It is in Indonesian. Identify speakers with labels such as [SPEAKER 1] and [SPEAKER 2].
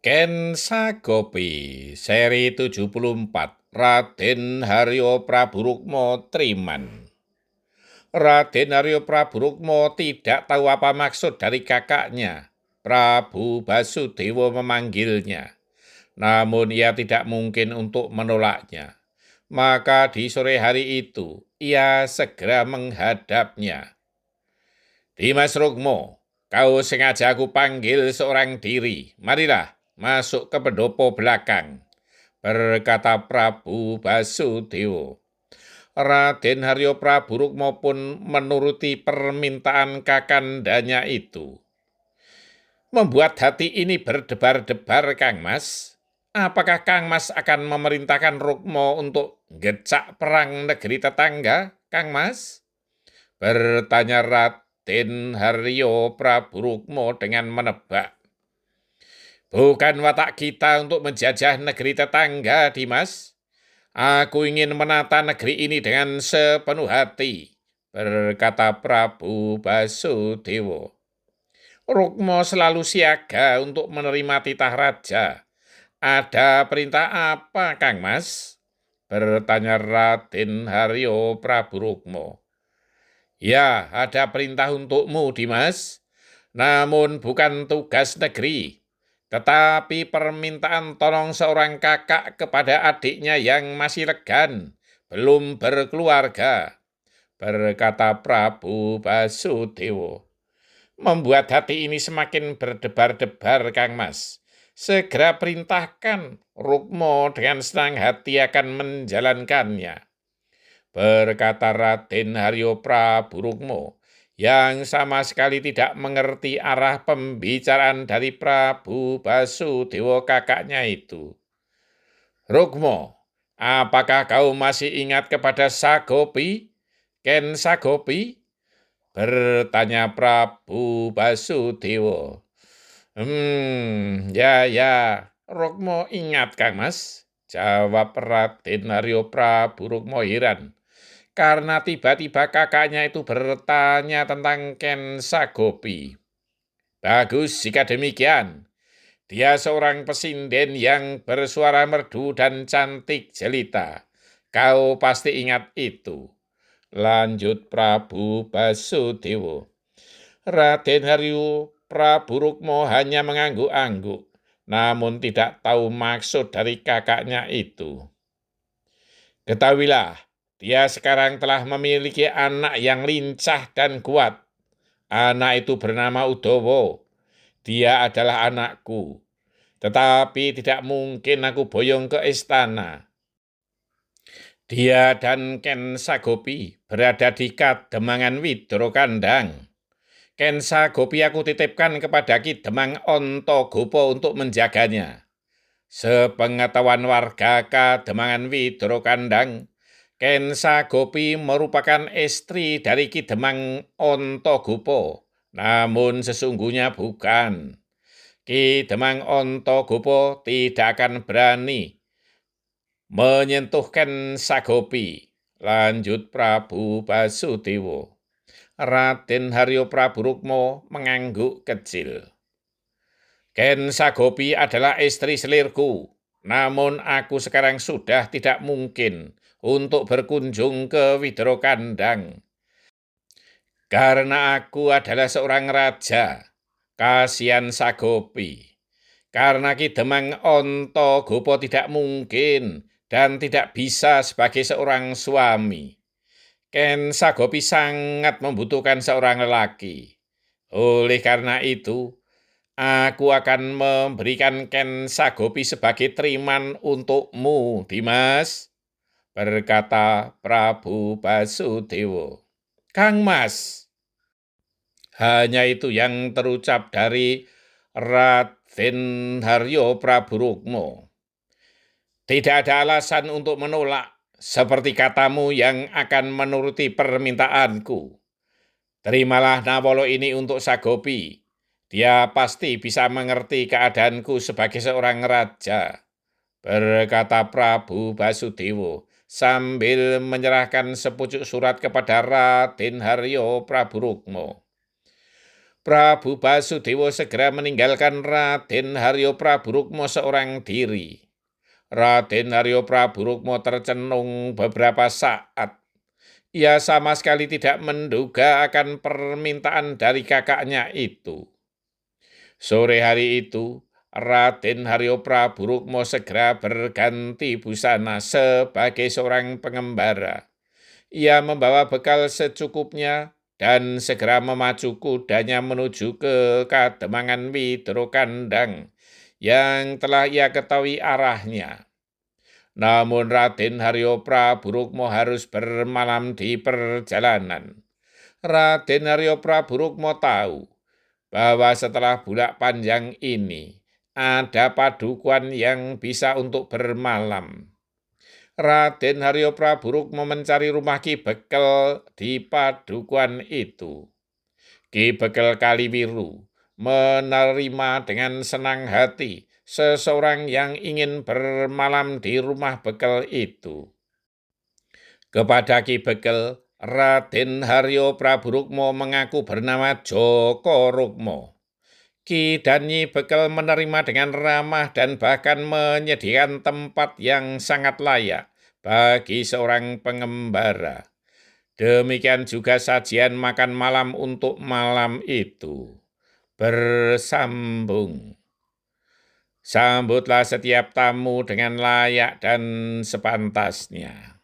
[SPEAKER 1] Ken Sagopi, seri 74, Raden Haryo Prabu Rukmo Triman. Raden Haryo Prabu Rukmo tidak tahu apa maksud dari kakaknya. Prabu Basudewa memanggilnya, namun ia tidak mungkin untuk menolaknya. Maka di sore hari itu, ia segera menghadapnya. Dimas Rukmo, kau sengaja aku panggil seorang diri. Marilah, masuk ke pendopo belakang, berkata Prabu Basudewa. Raden Haryo Prabu Rukmo pun menuruti permintaan kakandanya itu. Membuat hati ini berdebar-debar, Kang Mas. Apakah Kang Mas akan memerintahkan Rukmo untuk gecak perang negeri tetangga, Kang Mas? Bertanya Raden Haryo Prabu Rukmo dengan menebak. Bukan watak kita untuk menjajah negeri tetangga, Dimas. Aku ingin menata negeri ini dengan sepenuh hati, berkata Prabu Basudewa. Rukmo selalu siaga untuk menerima titah raja. Ada perintah apa, Kang Mas? Bertanya Raden Haryo Prabu Rukmo. Ya, ada perintah untukmu, Dimas. Namun bukan tugas negeri, tetapi permintaan tolong seorang kakak kepada adiknya yang masih legan, belum berkeluarga, berkata Prabu Basudewa. Membuat hati ini semakin berdebar-debar, Kang Mas. Segera perintahkan, Rukmo dengan senang hati akan menjalankannya, berkata Raden Haryo Prabu Rukmo, yang sama sekali tidak mengerti arah pembicaraan dari Prabu Basudewa kakaknya itu. Rukmo, apakah kau masih ingat kepada Sagopi? Ken Sagopi? Bertanya Prabu Basudewa. Ya, Rukmo ingat, Kang Mas, jawab Raden Haryo Prabu Rukmo heran. Karena tiba-tiba kakaknya itu bertanya tentang Ken Sagopi. Bagus jika demikian. Dia seorang pesinden yang bersuara merdu dan cantik jelita. Kau pasti ingat itu, lanjut Prabu Basudewa. Raden Haryo Prabu Rukmo hanya mengangguk-angguk, namun tidak tahu maksud dari kakaknya itu. Ketahuilah, dia sekarang telah memiliki anak yang lincah dan kuat. Anak itu bernama Udowo. Dia adalah anakku, tetapi tidak mungkin aku boyong ke istana. Dia dan Ken Sagopi berada di Kademangan Widoro Kandang. Ken Sagopi aku titipkan kepada Ki Demang Ontogopo untuk menjaganya. Sepengetahuan warga Kademangan Widoro Kandang, Ken Sagopi merupakan istri dari Ki Demang Ontogopo, namun sesungguhnya bukan. Ki Demang Ontogopo tidak akan berani menyentuh Ken Sagopi, lanjut Prabu Basudewa. Raden Haryo Prabu Rukmo mengangguk kecil. Ken Sagopi adalah istri selirku, namun aku sekarang sudah tidak mungkin untuk berkunjung ke Widoro Kandang. Karena aku adalah seorang raja, kasihan Sagopi. Karena Ki Demang Ontogopo tidak mungkin dan tidak bisa sebagai seorang suami. Ken Sagopi sangat membutuhkan seorang lelaki. Oleh karena itu, aku akan memberikan Ken Sagopi sebagai triman untukmu, Dimas, berkata Prabu Basudewa. Kang Mas, hanya itu yang terucap dari Raden Haryo Prabu Rukmo. Tidak ada alasan untuk menolak, seperti katamu yang akan menuruti permintaanku. Terimalah Nawolo ini untuk Sagopi. Dia pasti bisa mengerti keadaanku sebagai seorang raja, berkata Prabu Basudewa sambil menyerahkan sepucuk surat kepada Raden Haryo Prabu Rukmo. Prabu Basudewa segera meninggalkan Raden Haryo Praburukmo seorang diri. Raden Haryo Praburukmo tercenung beberapa saat. Ia sama sekali tidak menduga akan permintaan dari kakaknya itu. Sore hari itu, Raden Haryo Praburukmo segera berganti busana sebagai seorang pengembara. Ia membawa bekal secukupnya dan segera memacu kudanya menuju ke Kademangan Widoro Kandang yang telah ia ketahui arahnya. Namun Raden Haryo Praburukmo harus bermalam di perjalanan. Raden Haryo Praburukmo tahu bahwa setelah bulak panjang ini ada padukuan yang bisa untuk bermalam. Raden Haryo Praburukmo mencari rumah Ki Bekel di padukuan itu. Ki Bekel Kaliwiru menerima dengan senang hati seseorang yang ingin bermalam di rumah Bekel itu. Kepada Ki Bekel, Raden Haryo Praburukmo mengaku bernama Joko Rukmo. Ki dan Nyi Bekel menerima dengan ramah dan bahkan menyediakan tempat yang sangat layak bagi seorang pengembara. Demikian juga sajian makan malam untuk malam itu. Bersambung. Sambutlah setiap tamu dengan layak dan sepantasnya.